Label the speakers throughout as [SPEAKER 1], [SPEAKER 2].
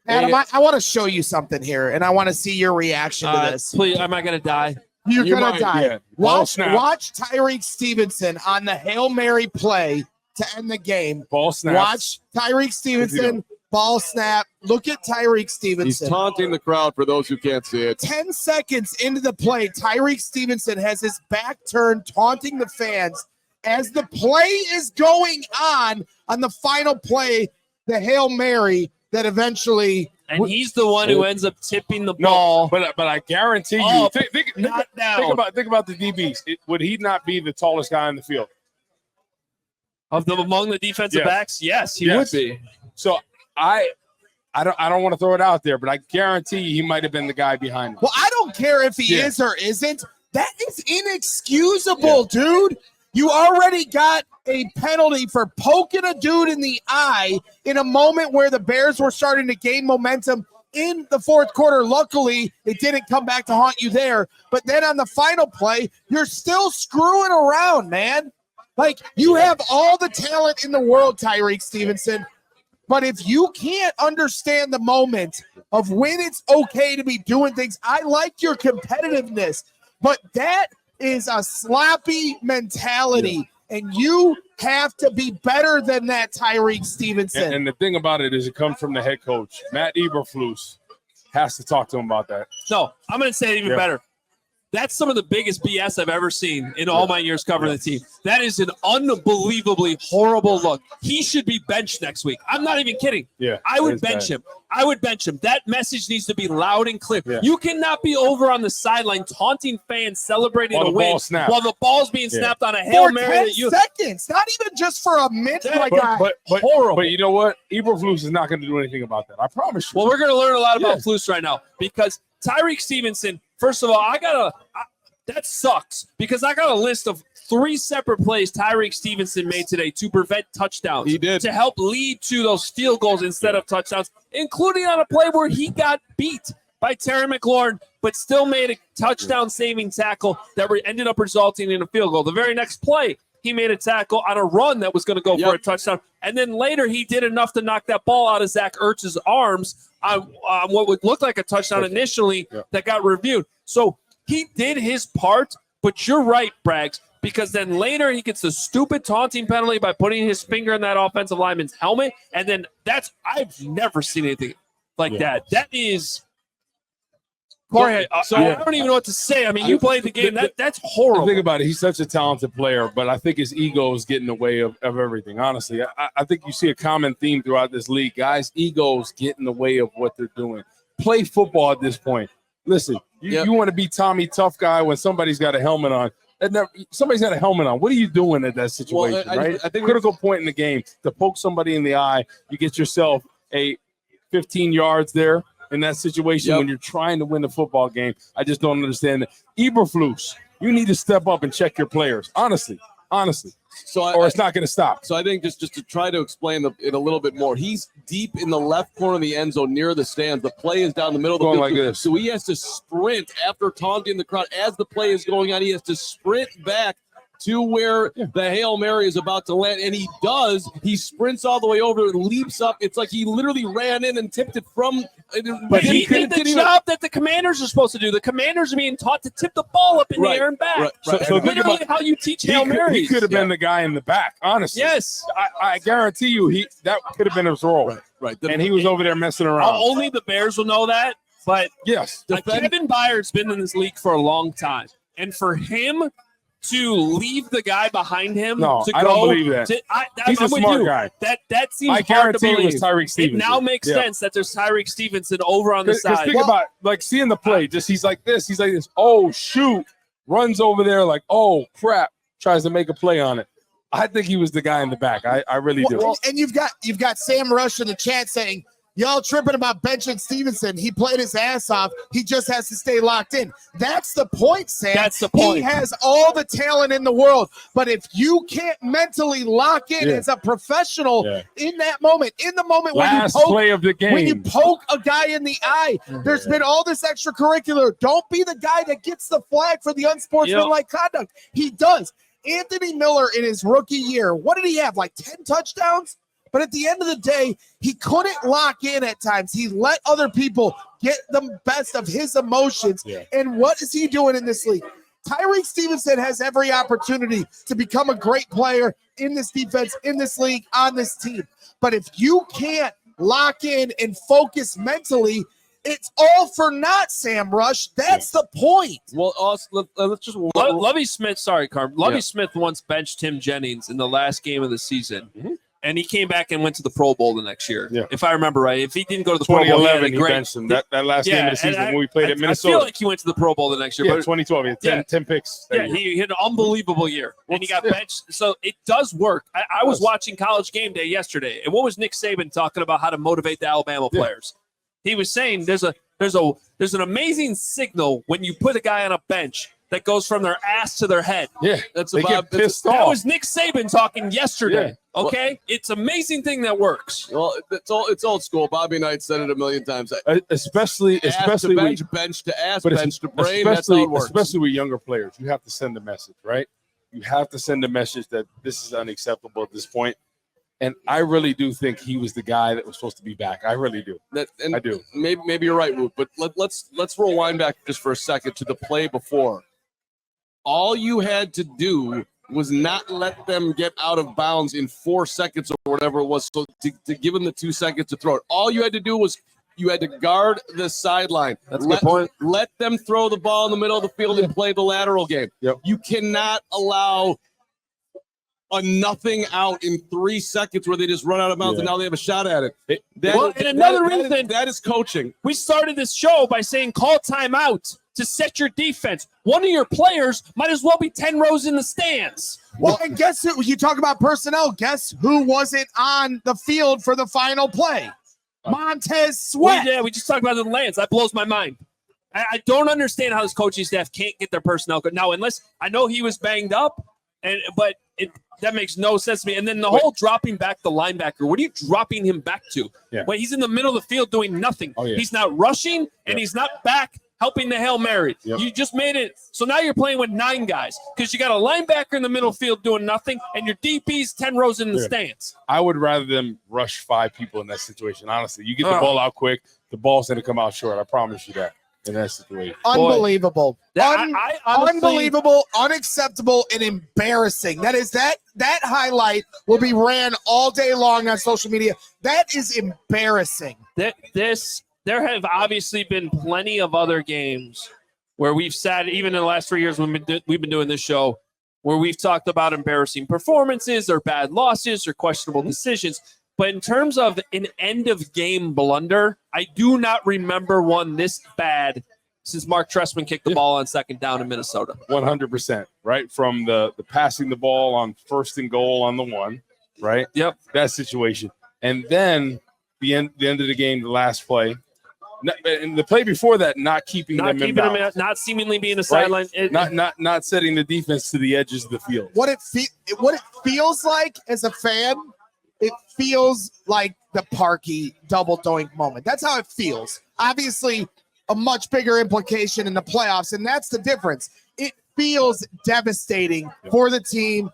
[SPEAKER 1] Adam, I want to show you something here, and I want to see your reaction to this.
[SPEAKER 2] Please, am I going to die?
[SPEAKER 1] You're going to die.
[SPEAKER 3] Yeah.
[SPEAKER 1] Watch Tyrique Stevenson on the Hail Mary play to end the game.
[SPEAKER 3] Ball snap.
[SPEAKER 1] Watch Tyrique Stevenson, ball snap. Look at Tyrique Stevenson.
[SPEAKER 4] He's taunting the crowd for those who can't see it.
[SPEAKER 1] 10 seconds into the play, Tyrique Stevenson has his back turned, taunting the fans. As the play is going on the final play, the Hail Mary that eventually...
[SPEAKER 2] And he's the one who ends up tipping the ball.
[SPEAKER 3] But I guarantee you, think about the DBs. Would he not be the tallest guy in the field?
[SPEAKER 2] Among the defensive backs? Yes, he would be.
[SPEAKER 3] So I don't want to throw it out there, but I guarantee he might have been the guy behind him.
[SPEAKER 1] Well, I don't care if he is or isn't. That is inexcusable, dude. You already got a penalty for poking a dude in the eye in a moment where the Bears were starting to gain momentum in the fourth quarter. Luckily, it didn't come back to haunt you there. But then on the final play, you're still screwing around, man. Like, you have all the talent in the world, Tyrique Stevenson. But if you can't understand the moment of when it's okay to be doing things, I like your competitiveness, but that is a sloppy mentality, and you have to be better than that, Tyrique Stevenson.
[SPEAKER 3] And the thing about it is it comes from the head coach. Matt Eberflus has to talk to him about that.
[SPEAKER 2] No, I'm going to say it even better. That's some of the biggest BS I've ever seen in all my years covering the team. That is an unbelievably horrible look. He should be benched next week. I'm not even kidding.
[SPEAKER 3] Yeah,
[SPEAKER 2] I would bench him. I would bench him. That message needs to be loud and clear. Yeah. You cannot be over on the sideline taunting fans celebrating a win while the ball's being snapped on a Hail Mary.
[SPEAKER 1] For 10 seconds, not even just for a minute.
[SPEAKER 3] Horrible. But you know what? Eberflus is not going to do anything about that. I promise you.
[SPEAKER 2] Well, we're going to learn a lot about Flus right now because Tyrique Stevenson, first of all, that sucks because I got a list of 3 separate plays Tyrique Stevenson made today to prevent touchdowns.
[SPEAKER 4] He did.
[SPEAKER 2] To help lead to those field goals instead of touchdowns, including on a play where he got beat by Terry McLaurin, but still made a touchdown-saving tackle that ended up resulting in a field goal. The very next play, he made a tackle on a run that was going to go for a touchdown. And then later he did enough to knock that ball out of Zach Ertz's arms on what would look like a touchdown initially that got reviewed. So he did his part, but you're right, Braggs, because then later he gets the stupid taunting penalty by putting his finger in that offensive lineman's helmet. And then I've never seen anything like that. That is... Jorge, I don't even know what to say. I mean, you played the game. That's horrible.
[SPEAKER 3] Think about it. He's such a talented player, but I think his ego is getting in the way of everything, honestly. I think you see a common theme throughout this league. Guys' egos get in the way of what they're doing. Play football at this point. Listen, you want to be Tommy Tough Guy when somebody's got a helmet on. Somebody's got a helmet on. What are you doing at that situation, right? I think critical point in the game to poke somebody in the eye. You get yourself a 15 yards there in that situation when you're trying to win the football game. I just don't understand that. Eberflus, you need to step up and check your players, honestly. Or it's not going to stop.
[SPEAKER 4] So I think just to try to explain it a little bit more, he's deep in the left corner of the end zone near the stands. The play is down the middle of the field.
[SPEAKER 3] Like this.
[SPEAKER 4] So he has to sprint after taunting the crowd. As the play is going on, he has to sprint back to where the Hail Mary is about to land, and he does. He sprints all the way over and leaps up. It's like he literally ran in and tipped it from.
[SPEAKER 2] But he did the job that the Commanders are supposed to do. The Commanders are being taught to tip the ball up in the air and back.
[SPEAKER 3] Right. So
[SPEAKER 2] literally how you teach Hail Marys.
[SPEAKER 3] He could have been the guy in the back, honestly.
[SPEAKER 2] Yes.
[SPEAKER 3] I guarantee you that could have been his role.
[SPEAKER 4] Right.
[SPEAKER 3] And he was over there messing around.
[SPEAKER 2] Only the Bears will know that. But
[SPEAKER 3] yes,
[SPEAKER 2] Kevin Byard's been in this league for a long time. And for him to leave the guy behind him I don't believe that.
[SPEAKER 3] He's a smart guy.
[SPEAKER 2] That seems hard to believe.
[SPEAKER 3] It was Tyrique Stevenson.
[SPEAKER 2] It now makes sense that there's Tyrique Stevenson over on the side.
[SPEAKER 3] Think about seeing the play. He's like this. Oh shoot! Runs over there like oh crap! Tries to make a play on it. I think he was the guy in the back. I really do.
[SPEAKER 1] Well, and you've got Sam Rush in the chat saying, y'all tripping about benching Stevenson. He played his ass off. He just has to stay locked in. That's the point, Sam.
[SPEAKER 2] That's the point.
[SPEAKER 1] He has all the talent in the world. But if you can't mentally lock in as a professional in that moment, in the moment
[SPEAKER 3] play of the game,
[SPEAKER 1] when you poke a guy in the eye, there's been all this extracurricular. Don't be the guy that gets the flag for the unsportsmanlike conduct. He does. Anthony Miller in his rookie year, what did he have? Like 10 touchdowns? But at the end of the day, he couldn't lock in at times. He let other people get the best of his emotions.
[SPEAKER 3] Yeah.
[SPEAKER 1] And what is he doing in this league? Tyrique Stevenson has every opportunity to become a great player in this defense, in this league, on this team. But if you can't lock in and focus mentally, it's all for naught, Sam Rush. That's the point.
[SPEAKER 4] Well, also, let's just
[SPEAKER 2] Lovie Smith, sorry, Carm. Lovie Smith once benched Tim Jennings in the last game of the season.
[SPEAKER 3] Mm-hmm.
[SPEAKER 2] And he came back and went to the Pro Bowl the next year,
[SPEAKER 3] Yeah.
[SPEAKER 2] if I remember right. If he didn't go to the Pro Bowl,
[SPEAKER 3] 2011, he benched him. That last game of the season when we played at Minnesota.
[SPEAKER 2] I feel like he went to the Pro Bowl the next year.
[SPEAKER 3] Yeah,
[SPEAKER 2] but
[SPEAKER 3] 2012. He had 10 picks.
[SPEAKER 2] Yeah, he had an unbelievable year, and he got benched. So it does work. I was watching College Game Day yesterday, and what was Nick Saban talking about how to motivate the Alabama players? He was saying there's an amazing signal when you put a guy on a bench that goes from their ass to their head.
[SPEAKER 3] Yeah, they get pissed off.
[SPEAKER 2] That was Nick Saban talking yesterday.
[SPEAKER 3] Yeah.
[SPEAKER 2] Okay, it's an amazing thing that works.
[SPEAKER 4] Well, it's old school. Bobby Knight said it a million times.
[SPEAKER 3] Especially
[SPEAKER 4] bench to ass, bench to brain. That's how it works.
[SPEAKER 3] Especially with younger players, you have to send a message, right? You have to send a message that this is unacceptable at this point. And I really do think he was the guy that was supposed to be back. I really do. I do.
[SPEAKER 4] Maybe you're right, Woot. But let's rewind back just for a second to the play before. All you had to do was not let them get out of bounds in 4 seconds or whatever it was. So to give them the 2 seconds to throw it, all you had to do was you had to guard the sideline.
[SPEAKER 2] That's a good point.
[SPEAKER 4] Let them throw the ball in the middle of the field and play the lateral game.
[SPEAKER 3] Yep.
[SPEAKER 4] You cannot allow a nothing out in 3 seconds where they just run out of bounds and now they have a shot at it. That is coaching.
[SPEAKER 2] We started this show by saying call timeout to set your defense. One of your players might as well be 10 rows in the stands.
[SPEAKER 1] Well, and guess who? You talk about personnel. Guess who wasn't on the field for the final play? Montez Sweat.
[SPEAKER 2] We just talked about it in Lance. That blows my mind. I don't understand how this coaching staff can't get their personnel good. Now, unless I know he was banged up, but that makes no sense to me. And then the whole dropping back the linebacker, what are you dropping him back to?
[SPEAKER 3] Yeah.
[SPEAKER 2] Well, he's in the middle of the field doing nothing.
[SPEAKER 3] Oh, yeah.
[SPEAKER 2] He's not rushing, and he's not back helping the Hail Mary.
[SPEAKER 3] Yep.
[SPEAKER 2] You just made it. So now you're playing with 9 guys because you got a linebacker in the middle field doing nothing, and your DP's 10 rows in the stands.
[SPEAKER 3] I would rather them rush 5 people in that situation, honestly. You get the ball out quick, the ball's going to come out short. I promise you that in that situation.
[SPEAKER 1] Unbelievable.
[SPEAKER 2] I honestly,
[SPEAKER 1] unbelievable, unacceptable, and embarrassing. That highlight will be ran all day long on social media. That is embarrassing.
[SPEAKER 2] There have obviously been plenty of other games where we've sat, even in the last 3 years when we've been doing this show, where we've talked about embarrassing performances or bad losses or questionable decisions. But in terms of an end-of-game blunder, I do not remember one this bad since Mark Trestman kicked the ball on 2nd down in Minnesota.
[SPEAKER 3] 100%, right? From the passing the ball on 1st and goal on the 1, right?
[SPEAKER 2] Yep.
[SPEAKER 3] That situation. And then the end of the game, the last play. And the play before that, not keeping them in bounds.
[SPEAKER 2] Not seemingly being a sideline.
[SPEAKER 3] Not setting the defense to the edges of the field.
[SPEAKER 1] What it feels like as a fan, it feels like the Parkey double doink moment. That's how it feels. Obviously, a much bigger implication in the playoffs, and that's the difference. It feels devastating for the team,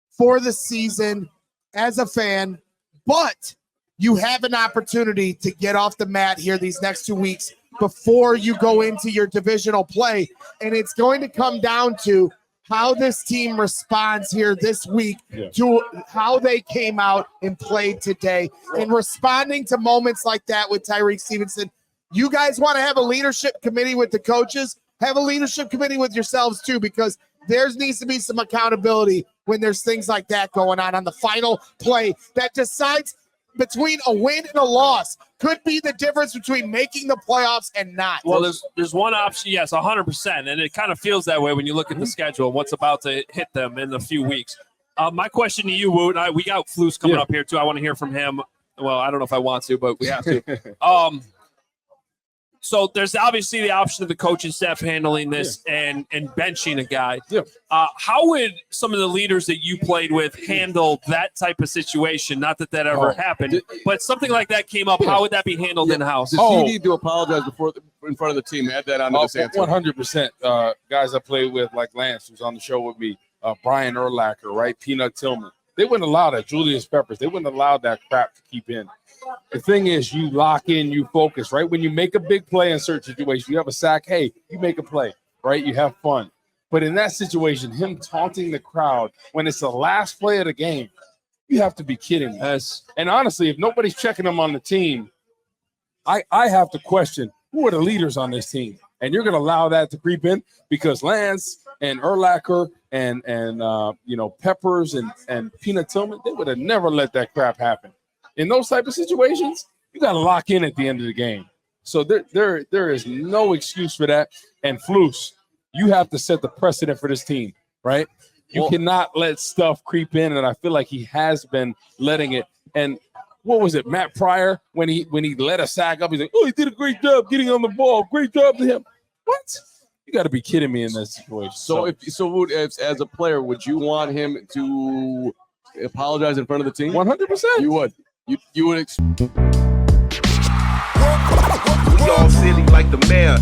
[SPEAKER 1] for the season, as a fan, but you have an opportunity to get off the mat here these next 2 weeks before you go into your divisional play. And it's going to come down to how this team responds here this week to how they came out and played today. And responding to moments like that with Tyrique Stevenson, you guys want to have a leadership committee with the coaches, have a leadership committee with yourselves too, because there needs to be some accountability when there's things like that going on the final play that decides between a win and a loss. Could be the difference between making the playoffs and not.
[SPEAKER 2] Well, there's one option, yes, 100%, and it kind of feels that way when you look at the schedule and what's about to hit them in a few weeks. My question to you, Woot, we got Flus coming up here too. I want to hear from him. Well, I don't know if I want to, but we have to. So there's obviously the option of the coaching staff handling this and benching a guy.
[SPEAKER 3] Yeah.
[SPEAKER 2] How would some of the leaders that you played with handle that type of situation? Not that ever happened, but something like that came up. How would that be handled in-house?
[SPEAKER 4] Does he need to apologize in front of the team? Add that on to this answer.
[SPEAKER 3] 100%. Guys I played with, like Lance, who's on the show with me, Brian Urlacher, right? Peanut Tillman. They wouldn't allow that. Julius Peppers, they wouldn't allow that crap to keep in. The thing is, you lock in, you focus, right? When you make a big play in certain situations, you have a sack, hey, you make a play, right? You have fun. But in that situation, him taunting the crowd when it's the last play of the game, you have to be kidding me.
[SPEAKER 2] Yes.
[SPEAKER 3] And honestly, if nobody's checking him on the team, I have to question who are the leaders on this team. And you're going to allow that to creep in because Lance and Urlacher and Peppers and Peanut Tillman, they would have never let that crap happen. In those type of situations, you got to lock in at the end of the game. So there is no excuse for that. And Flus, you have to set the precedent for this team, right? You cannot let stuff creep in, and I feel like he has been letting it. And what was it, Matt Pryor, when he let a sack up, he's like, oh, he did a great job getting on the ball. Great job to him. What? You got to be kidding me in that situation.
[SPEAKER 4] So as a player, would you want him to apologize in front of the team?
[SPEAKER 3] 100%.
[SPEAKER 4] You would. You would.
[SPEAKER 5] We all silly like the mayor.